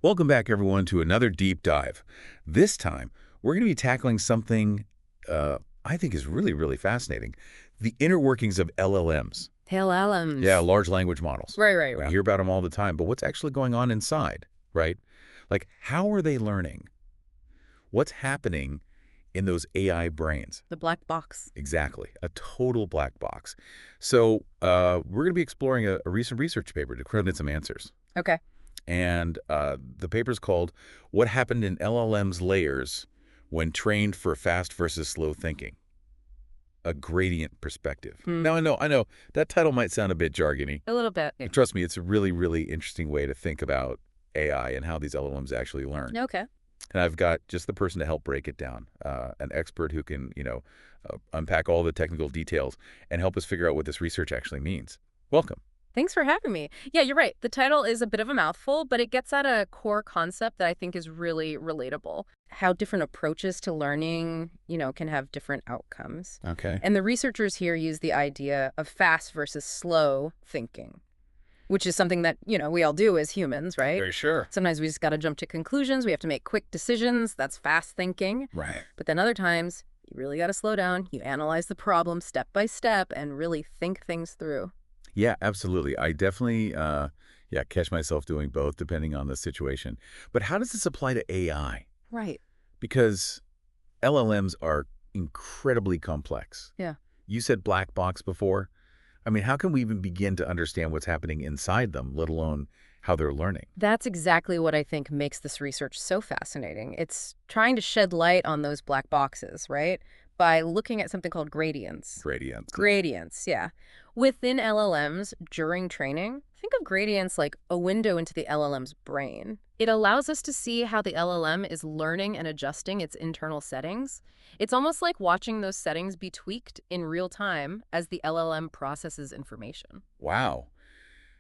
Welcome back, everyone, to another deep dive. This time, we're going to be tackling something I think is really, really fascinating. The inner workings of LLMs. Yeah, LLMs. large language models. We Right. hear about them all the time, but what's actually going on inside, right? Like, how are they learning? What's happening in those AI brains? The black box. Exactly, a total black box. So we're going to be exploring a recent research paper to credit some answers. Okay. And the paper's called What Happened in LLM's Layers When Trained for Fast versus Slow Thinking, a Gradient Perspective. Hmm. Now, I know, that title might sound a bit jargony. A little bit. But trust me, it's a really, really interesting way to think about AI and how these LLMs actually learn. Okay. And I've got just the person to help break it down, an expert who can, unpack all the technical details and help us figure out what this research actually means. Welcome. Thanks for having me. Yeah, you're right. The title is a bit of a mouthful, but it gets at a core concept that I think is really relatable. How different approaches to learning, can have different outcomes. Okay. And the researchers here use the idea of fast versus slow thinking, which is something that, we all do as humans, right? Very sure. Sometimes we just got to jump to conclusions. We have to make quick decisions. That's fast thinking. Right. But then other times, you really got to slow down. You analyze the problem step by step and really think things through. Yeah, absolutely. I definitely, catch myself doing both depending on the situation. But how does this apply to AI? Right. Because LLMs are incredibly complex. Yeah. You said black box before. I mean, how can we even begin to understand what's happening inside them, let alone how they're learning? That's exactly what I think makes this research so fascinating. It's trying to shed light on those black boxes, right? By looking at something called gradients. Gradients. Gradients, yeah. Within LLMs, during training, think of gradients like a window into the LLM's brain. It allows us to see how the LLM is learning and adjusting its internal settings. It's almost like watching those settings be tweaked in real time as the LLM processes information. Wow.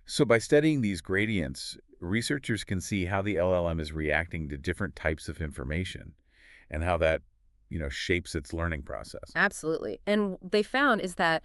So by studying these gradients, researchers can see how the LLM is reacting to different types of information and how that, shapes its learning process. Absolutely. And what they found is that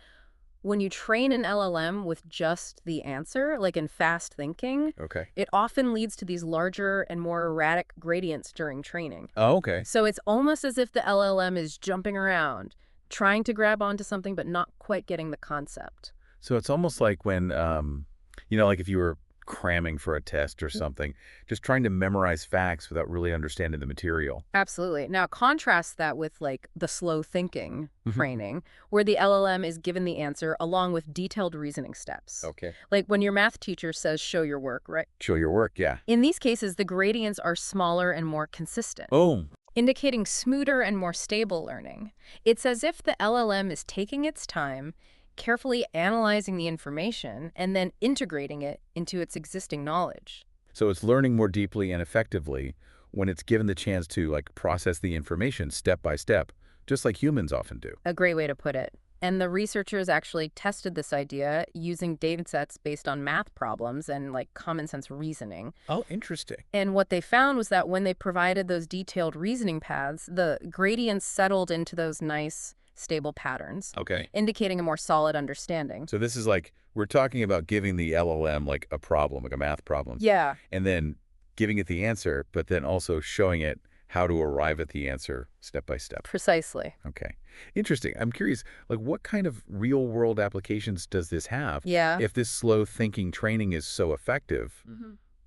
when you train an LLM with just the answer, like in fast thinking, Okay. it often leads to these larger and more erratic gradients during training. Oh, okay. So it's almost as if the LLM is jumping around, trying to grab onto something but not quite getting the concept. So it's almost like when, like if you were cramming for a test or something, just trying to memorize facts without really understanding the material. Absolutely. Now, contrast that with like the slow thinking training, where the LLM is given the answer along with detailed reasoning steps. Okay. Like when your math teacher says, show your work, right? Show your work, yeah. In these cases, the gradients are smaller and more consistent, Oh, indicating smoother and more stable learning. It's as if the LLM is taking its time, carefully analyzing the information, and then integrating it into its existing knowledge. so it's learning more deeply and effectively when it's given the chance to process the information step by step, just like humans often do. A great way to put it. And the researchers actually tested this idea using data sets based on math problems and common sense reasoning. Oh, interesting. And what they found was that when they provided those detailed reasoning paths, the gradients settled into those nice, stable patterns, Okay. indicating a more solid understanding. So this is we're talking about giving the LLM a problem, like a math problem, Yeah. and then giving it the answer, but then also showing it how to arrive at the answer step by step. Precisely. Okay. Interesting. I'm curious, what kind of real world applications does this have? Yeah. If this slow thinking training is so effective,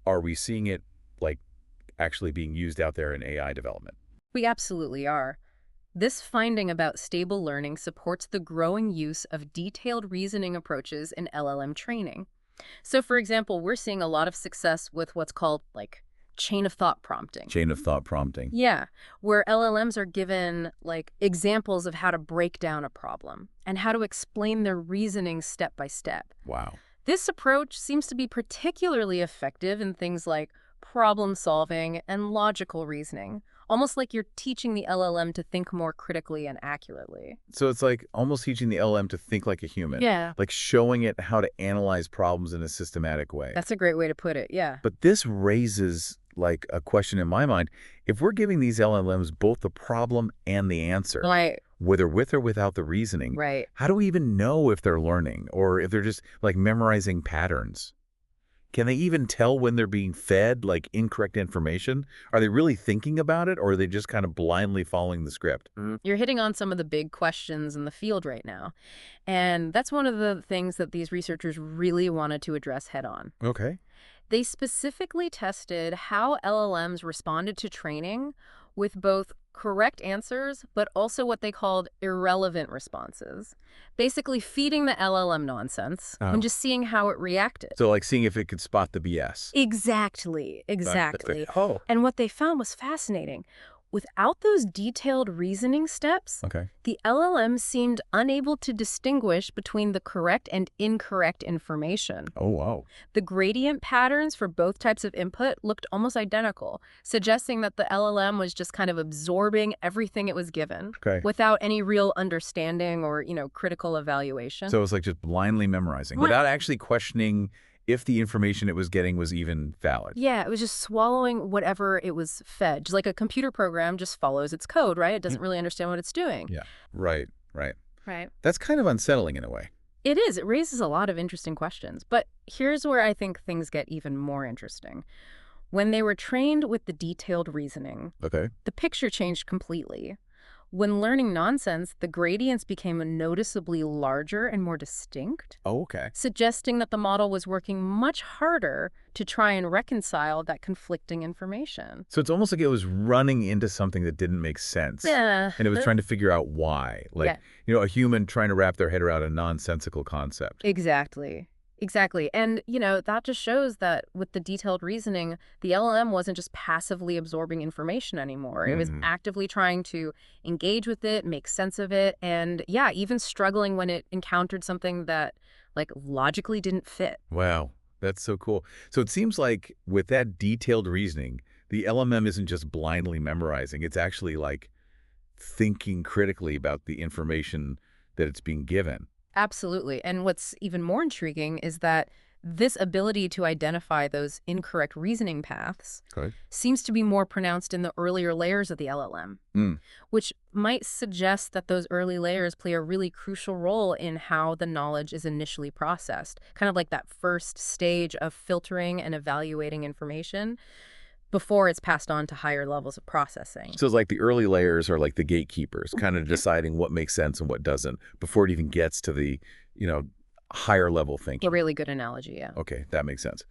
are we seeing it actually being used out there in AI development? We absolutely are. This finding about stable learning supports the growing use of detailed reasoning approaches in LLM training. So, for example, we're seeing a lot of success with what's called chain of thought prompting. Chain of thought prompting. Yeah, where LLMs are given examples of how to break down a problem and how to explain their reasoning step by step. Wow. This approach seems to be particularly effective in things like problem solving and logical reasoning, almost like you're teaching the LLM to think more critically and accurately. So it's almost teaching the LM to think like a human. Yeah. Like showing it how to analyze problems in a systematic way. That's a great way to put it, yeah. But this raises a question in my mind. If we're giving these LLMs both the problem and the answer, Right, whether with or without the reasoning, right. how do we even know if they're learning or if they're just memorizing patterns? Can they even tell when they're being fed, like, incorrect information? Are they really thinking about it, or are they just kind of blindly following the script? You're hitting on some of the big questions in the field right now. And that's one of the things that these researchers really wanted to address head on. Okay. They specifically tested how LLMs responded to training with both correct answers, but also what they called irrelevant responses. Basically, feeding the LLM nonsense and Oh. just seeing how it reacted. So, like, seeing if it could spot the BS. Exactly, Exactly. exactly. Oh. And what they found was fascinating. Without those detailed reasoning steps, Okay. the LLM seemed unable to distinguish between the correct and incorrect information. Oh, wow. The gradient patterns for both types of input looked almost identical, suggesting that the LLM was just kind of absorbing everything it was given Okay. without any real understanding or, critical evaluation. So it's like just blindly memorizing without actually questioning if the information it was getting was even valid. Yeah, it was just swallowing whatever it was fed. Just like a computer program just follows its code, right? It doesn't really understand what it's doing. Yeah. Right. Right. Right. That's kind of unsettling in a way. It is. It raises a lot of interesting questions. But here's where I think things get even more interesting. When they were trained with the detailed reasoning, Okay. the picture changed completely. When learning nonsense, the gradients became noticeably larger and more distinct, Oh, okay. suggesting that the model was working much harder to try and reconcile that conflicting information. So it's almost like it was running into something that didn't make sense. Yeah. And it was trying to figure out why. Like, Yeah. a human trying to wrap their head around a nonsensical concept. Exactly. Exactly. And, that just shows that with the detailed reasoning, the LLM wasn't just passively absorbing information anymore. It was actively trying to engage with it, make sense of it, and, yeah, even struggling when it encountered something that, like, logically didn't fit. Wow. That's so cool. So it seems like with that detailed reasoning, the LMM isn't just blindly memorizing. It's actually like thinking critically about the information that it's being given. Absolutely. And what's even more intriguing is that this ability to identify those incorrect reasoning paths Okay. seems to be more pronounced in the earlier layers of the LLM, Mm. which might suggest that those early layers play a really crucial role in how the knowledge is initially processed, kind of like that first stage of filtering and evaluating information before it's passed on to higher levels of processing. So it's like the early layers are like the gatekeepers, kind of deciding what makes sense and what doesn't before it even gets to the, higher level A thinking. really good analogy, yeah. Okay, that makes sense.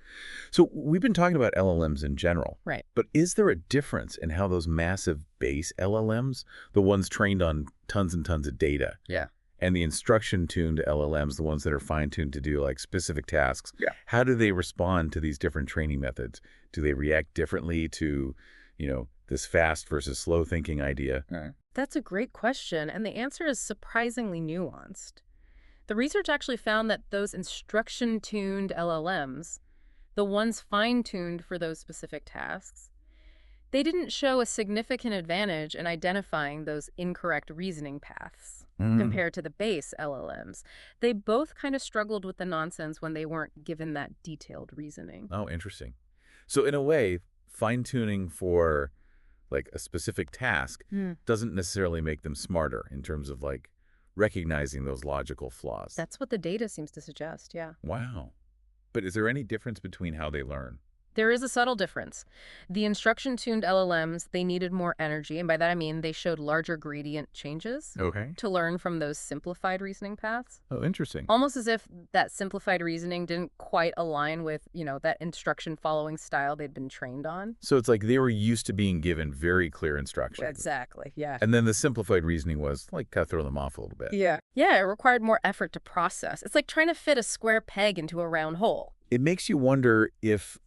So we've been talking about LLMs in general. Right. But is there a difference in how those massive base LLMs, the ones trained on tons and tons of data, Yeah. and the instruction-tuned LLMs, the ones that are fine-tuned to do like specific tasks, Yeah. how do they respond to these different training methods? Do they react differently to, this fast versus slow thinking idea? That's a great question, and the answer is surprisingly nuanced. The research actually found that those instruction-tuned LLMs, the ones fine-tuned for those specific tasks, they didn't show a significant advantage in identifying those incorrect reasoning paths compared to the base LLMs. They both kind of struggled with the nonsense when they weren't given that detailed reasoning. Oh, interesting. So in a way, fine-tuning for like a specific task doesn't necessarily make them smarter in terms of like recognizing those logical flaws. That's what the data seems to suggest, yeah. Wow. But is there any difference between how they learn? There is a subtle difference. The instruction-tuned LLMs, they needed more energy, and by that I mean they showed larger gradient changes Okay. to learn from those simplified reasoning paths. Oh, interesting. Almost as if that simplified reasoning didn't quite align with, that instruction-following style they'd been trained on. So it's like they were used to being given very clear instructions. Exactly, yeah. And then the simplified reasoning was like kind of throw them off a little bit. Yeah. Yeah, it required more effort to process. It's like trying to fit a square peg into a round hole. It makes you wonder if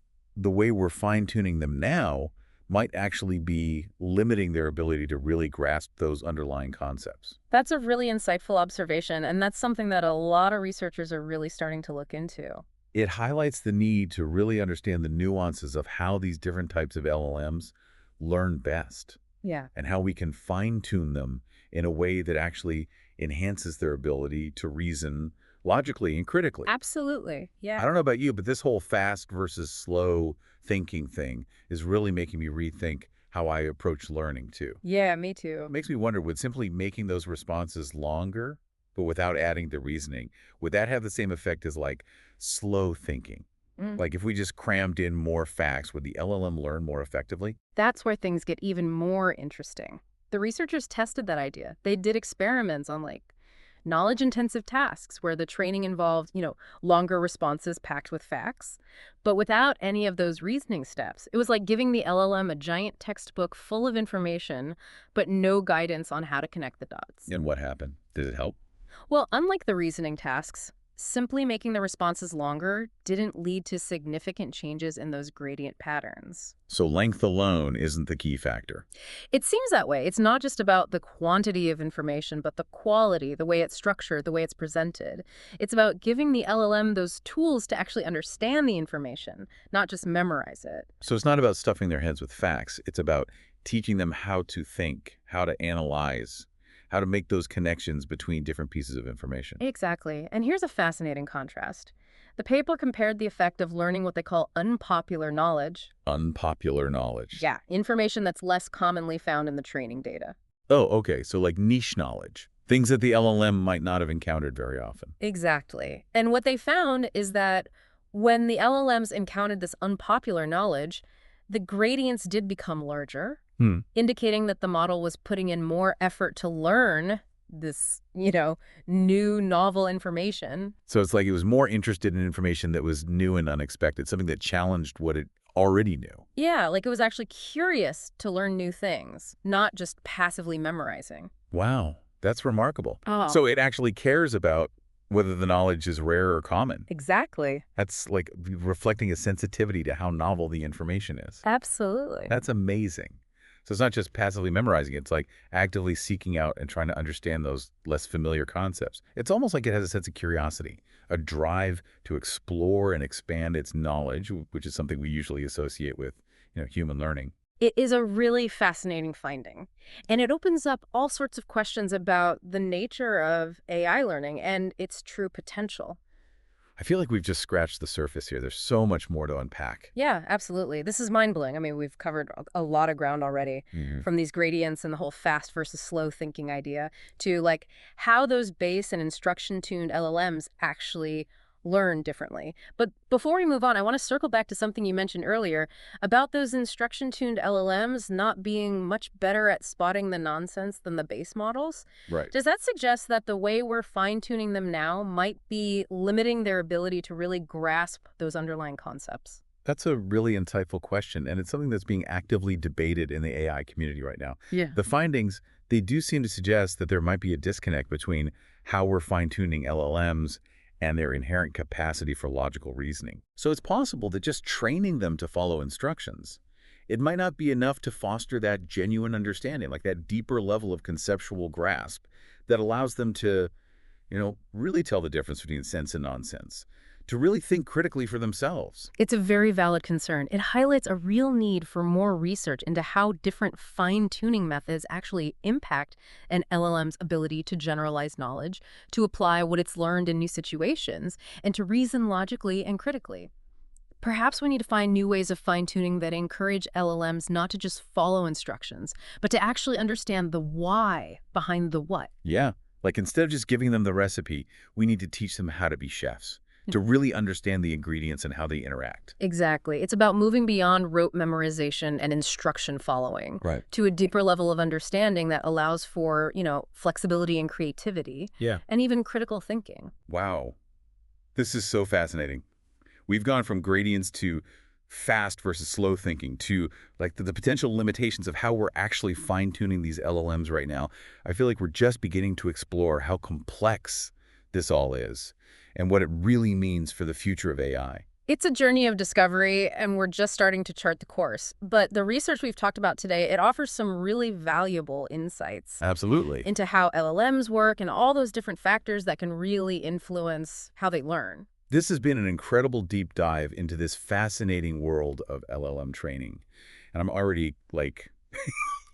the way we're fine-tuning them now might actually be limiting their ability to really grasp those underlying concepts. That's a really insightful observation, and that's something that a lot of researchers are really starting to look into. It highlights the need to really understand the nuances of how these different types of LLMs learn best Yeah. and how we can fine-tune them in a way that actually enhances their ability to reason logically and critically. Absolutely. Yeah. I don't know about you, but this whole fast versus slow thinking thing is really making me rethink how I approach learning too. Yeah, me too. It makes me wonder, would simply making those responses longer, but without adding the reasoning, would that have the same effect as like slow thinking? Like if we just crammed in more facts, would the LLM learn more effectively? That's where things get even more interesting. The researchers tested that idea. They did experiments on knowledge-intensive tasks where the training involved, longer responses packed with facts, but without any of those reasoning steps. It was like giving the LLM a giant textbook full of information, but no guidance on how to connect the dots. And what happened? Did it help? Well, unlike the reasoning tasks, simply making the responses longer didn't lead to significant changes in those gradient patterns. So length alone isn't the key factor. It seems that way. It's not just about the quantity of information, but the quality, the way it's structured, the way it's presented. It's about giving the LLM those tools to actually understand the information, not just memorize it. So it's not about stuffing their heads with facts. It's about teaching them how to think, how to analyze, how to make those connections between different pieces of information. Exactly. And here's a fascinating contrast. The paper compared the effect of learning what they call unpopular knowledge. Unpopular knowledge. Yeah, information that's less commonly found in the training data. Oh, okay. So like niche knowledge. Things that the LLM might not have encountered very often. Exactly. And what they found is that when the LLMs encountered this unpopular knowledge, the gradients did become larger, indicating that the model was putting in more effort to learn this, new novel information. So it's like it was more interested in information that was new and unexpected, something that challenged what it already knew. Yeah, like it was actually curious to learn new things, not just passively memorizing. Wow, that's remarkable. Oh, So it actually cares about whether the knowledge is rare or common. exactly. That's like reflecting a sensitivity to how novel the information is. Absolutely. That's amazing. So it's not just passively memorizing, it's like actively seeking out and trying to understand those less familiar concepts. It's almost like it has a sense of curiosity, a drive to explore and expand its knowledge, which is something we usually associate with, human learning. It is a really fascinating finding, and it opens up all sorts of questions about the nature of AI learning and its true potential. I feel like we've just scratched the surface here. There's so much more to unpack. Yeah, absolutely. This is mind-blowing. I mean, we've covered a lot of ground already, from these gradients and the whole fast versus slow thinking idea to how those base and instruction-tuned LLMs actually learn differently. But before we move on, I want to circle back to something you mentioned earlier about those instruction-tuned LLMs not being much better at spotting the nonsense than the base models. Right. Does that suggest that the way we're fine-tuning them now might be limiting their ability to really grasp those underlying concepts? That's a really insightful question, and it's something that's being actively debated in the AI community right now. Yeah. The findings, they do seem to suggest that there might be a disconnect between how we're fine-tuning LLMs and their inherent capacity for logical reasoning. So it's possible that just training them to follow instructions, it might not be enough to foster that genuine understanding, like that deeper level of conceptual grasp that allows them to, really tell the difference between sense and nonsense, to really think critically for themselves. It's a very valid concern. It highlights a real need for more research into how different fine-tuning methods actually impact an LLM's ability to generalize knowledge, to apply what it's learned in new situations, and to reason logically and critically. Perhaps we need to find new ways of fine-tuning that encourage LLMs not to just follow instructions, but to actually understand the why behind the what. Yeah, like instead of just giving them the recipe, we need to teach them how to be chefs, to really understand the ingredients and how they interact. Exactly. It's about moving beyond rote memorization and instruction following Right. to a deeper level of understanding that allows for, flexibility and creativity Yeah. and even critical thinking. Wow. This is so fascinating. We've gone from gradients to fast versus slow thinking to like the potential limitations of how we're actually fine-tuning these LLMs right now. I feel like we're just beginning to explore how complex this all is and what it really means for the future of AI. It's a journey of discovery, and we're just starting to chart the course. But the research we've talked about today, it offers some really valuable insights Absolutely. into how LLMs work and all those different factors that can really influence how they learn. This has been an incredible deep dive into this fascinating world of LLM training. And I'm already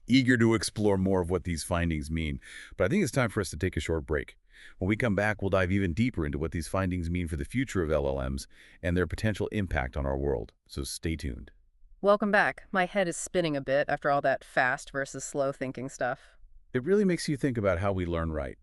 eager to explore more of what these findings mean. But I think it's time for us to take a short break. When we come back, we'll dive even deeper into what these findings mean for the future of LLMs and their potential impact on our world. So stay tuned. Welcome back. My head is spinning a bit after all that fast versus slow thinking stuff. It really makes you think about how we learn right,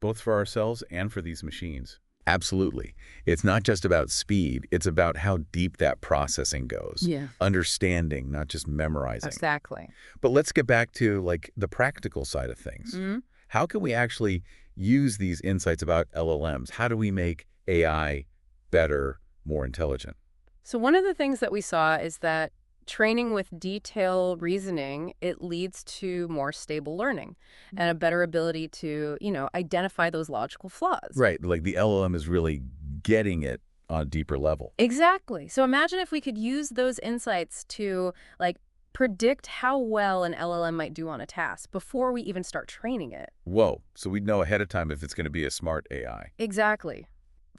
both for ourselves and for these machines. Absolutely. It's not just about speed, it's about how deep that processing goes. Yeah. Understanding, not just memorizing. Exactly. But let's get back to like the practical side of things. Mm. How can we actually use these insights about LLMs? How do we make AI better, more intelligent? So one of the things that we saw is that training with detailed reasoning, it leads to more stable learning and a better ability to, identify those logical flaws. Right, like the LLM is really getting it on a deeper level. Exactly. So imagine if we could use those insights to predict how well an LLM might do on a task before we even start training it. Whoa, so we know ahead of time if it's going to be a smart AI. Exactly.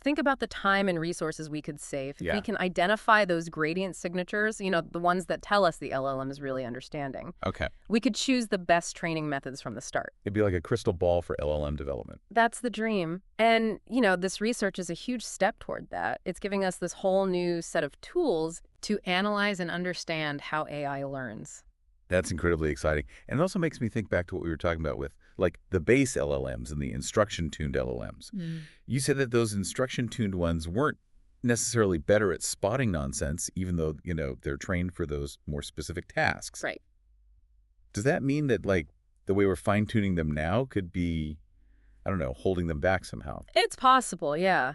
Think about the time and resources we could save if we Yeah. can identify those gradient signatures, the ones that tell us the LLM is really understanding. Okay. We could choose the best training methods from the start. It'd be like a crystal ball for LLM development. That's the dream. And, this research is a huge step toward that. It's giving us this whole new set of tools to analyze and understand how AI learns. That's incredibly exciting. And it also makes me think back to what we were talking about with like the base LLMs and the instruction-tuned LLMs. You said that those instruction-tuned ones weren't necessarily better at spotting nonsense, even though, they're trained for those more specific tasks. Right. Does that mean that like the way we're fine-tuning them now could be, I don't know, holding them back somehow? It's possible, yeah.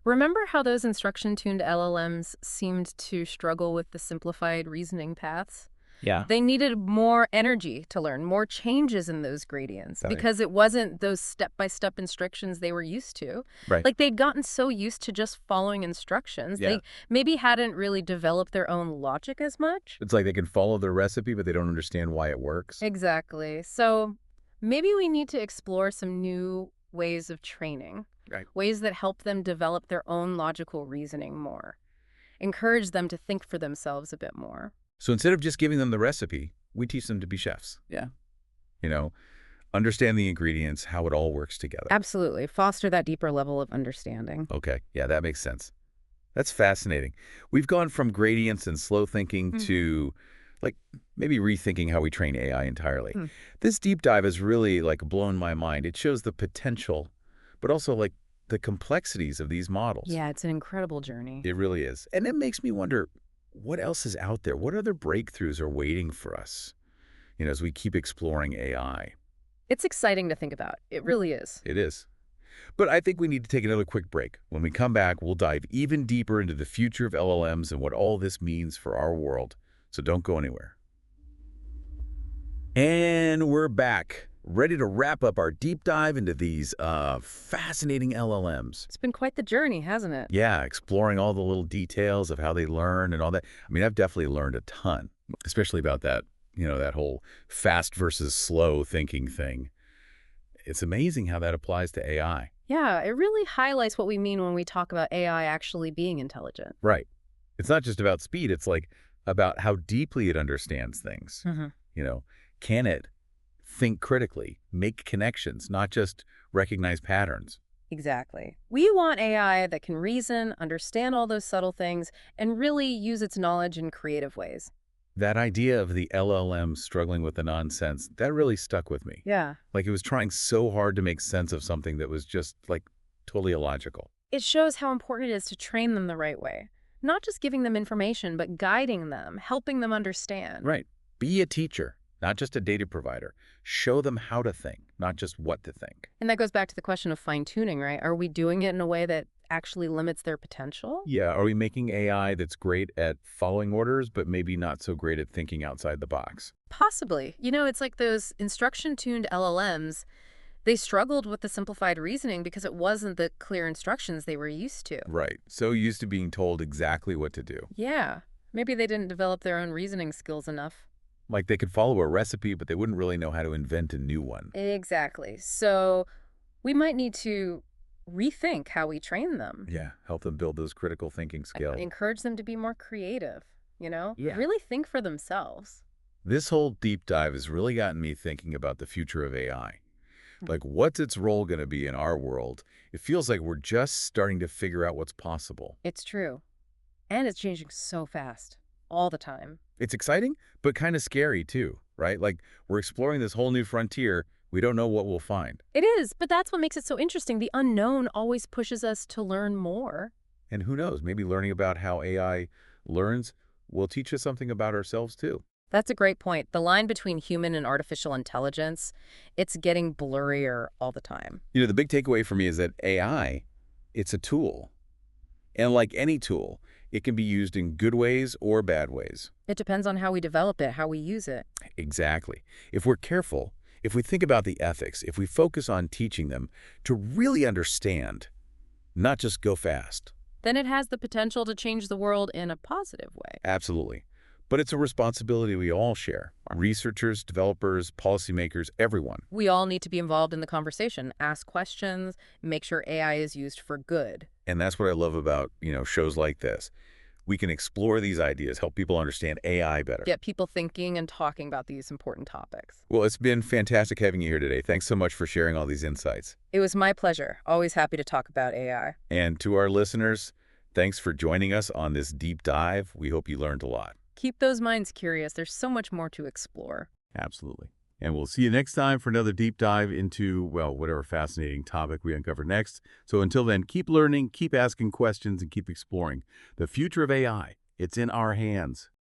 Remember how those instruction-tuned LLMs seemed to struggle with the simplified reasoning paths? Yeah. They needed more energy to learn, more changes in those gradients, Right. because it wasn't those step-by-step instructions they were used to. Right. Like, they'd gotten so used to just following instructions, Yeah. they maybe hadn't really developed their own logic as much. It's like they can follow the recipe, but they don't understand why it works. Exactly. So maybe we need to explore some new ways of training, Right. ways that help them develop their own logical reasoning more, encourage them to think for themselves a bit more. So instead of just giving them the recipe, we teach them to be chefs. Yeah. You know, understand the ingredients, how it all works together. Absolutely. Foster that deeper level of understanding. Okay. Yeah, that makes sense. That's fascinating. We've gone from gradients and slow thinking to like maybe rethinking how we train AI entirely. Hmm. This deep dive has really like blown my mind. It shows the potential, but also like the complexities of these models. Yeah, it's an incredible journey. It really is. And it makes me wonder, what else is out there? What other breakthroughs are waiting for us, as we keep exploring AI? It's exciting to think about. It really is. It is. But I think we need to take another quick break. When we come back, we'll dive even deeper into the future of LLMs and what all this means for our world. So don't go anywhere. And we're back, ready to wrap up our deep dive into these fascinating LLMs. It's been quite the journey, hasn't it? Yeah, exploring all the little details of how they learn and all that. I mean, I've definitely learned a ton, especially about that, that whole fast versus slow thinking thing. It's amazing how that applies to AI. Yeah, it really highlights what we mean when we talk about AI actually being intelligent. Right. It's not just about speed. It's like about how deeply it understands things. You know, can it think critically, make connections, not just recognize patterns? Exactly. We want AI that can reason, understand all those subtle things, and really use its knowledge in creative ways. That idea of the LLM struggling with the nonsense, that really stuck with me. Yeah. Like it was trying so hard to make sense of something that was just like totally illogical. It shows how important it is to train them the right way. Not just giving them information, but guiding them, helping them understand. Right. Be a teacher, not just a data provider. Show them how to think, not just what to think. And that goes back to the question of fine-tuning, right? Are we doing it in a way that actually limits their potential? Yeah, are we making AI that's great at following orders, but maybe not so great at thinking outside the box? Possibly. It's like those instruction-tuned LLMs, they struggled with the simplified reasoning because it wasn't the clear instructions they were used to. Right. So used to being told exactly what to do. Yeah. Maybe they didn't develop their own reasoning skills enough. Like they could follow a recipe, but they wouldn't really know how to invent a new one. Exactly. So we might need to rethink how we train them. Yeah, help them build those critical thinking skills. Encourage them to be more creative, Yeah. Really think for themselves. This whole deep dive has really gotten me thinking about the future of AI. Like, what's its role going to be in our world? It feels like we're just starting to figure out what's possible. It's true. And it's changing so fast, all the time. It's exciting, but kind of scary too, right? Like, we're exploring this whole new frontier, We don't know what we'll find. It is, but that's what makes it so interesting. The unknown always pushes us to learn more. And who knows, maybe learning about how AI learns will teach us something about ourselves too. That's a great point. The line between human and artificial intelligence, it's getting blurrier all the time. The big takeaway for me is that AI, it's a tool. And like any tool, it can be used in good ways or bad ways. It depends on how we develop it, how we use it. Exactly. If we're careful, if we think about the ethics, if we focus on teaching them to really understand, not just go fast. Then it has the potential to change the world in a positive way. Absolutely. But it's a responsibility we all share. Researchers, developers, policymakers, everyone. We all need to be involved in the conversation, ask questions, make sure AI is used for good. And that's what I love about, shows like this. We can explore these ideas, help people understand AI better. Get people thinking and talking about these important topics. Well, it's been fantastic having you here today. Thanks so much for sharing all these insights. It was my pleasure. Always happy to talk about AI. And to our listeners, thanks for joining us on this deep dive. We hope you learned a lot. Keep those minds curious. There's so much more to explore. Absolutely. And we'll see you next time for another deep dive into, well, whatever fascinating topic we uncover next. So until then, keep learning, keep asking questions, and keep exploring. The future of AI, it's in our hands.